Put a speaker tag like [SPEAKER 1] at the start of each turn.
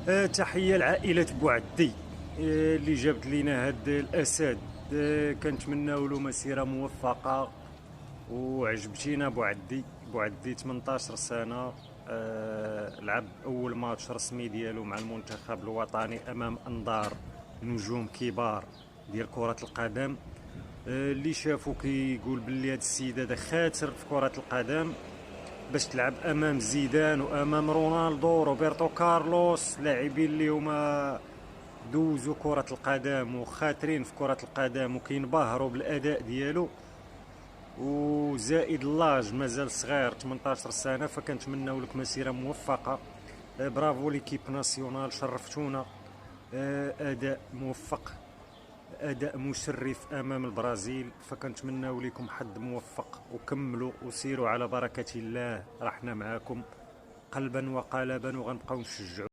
[SPEAKER 1] تحية لعائلة بوعدي اللي جابت لينا هاد الأسد. كنتمناو له مسيرة موفقة وعجبتينا بوعدي 18 سنة. لعب أول ماتش رسمي ديالو مع المنتخب الوطني أمام أنظار نجوم كبار ديال كرة القدم. اللي شافو كيقول باللي هاد السيد هذا خاسر في كرة القدم باش تلعب امام زيدان وامام رونالدو وروبرتو كارلوس، لاعبين اللي هما دوزوا كرة القدم وخاترين في كرة القدم وكينبهروا بالاداء ديالو. وزائد اللاج مازال صغير 18 سنة، فكنتمناو لك مسيرة موفقة. برافو ليكيب ناسيونال، شرفتونا. اداء موفق، اداء مشرف امام البرازيل، فكنتمناو لكم حظ موفق وكملوا وسيروا على بركه الله. رحنا معاكم قلبا وقالبا وغنبقاو نشجعوا.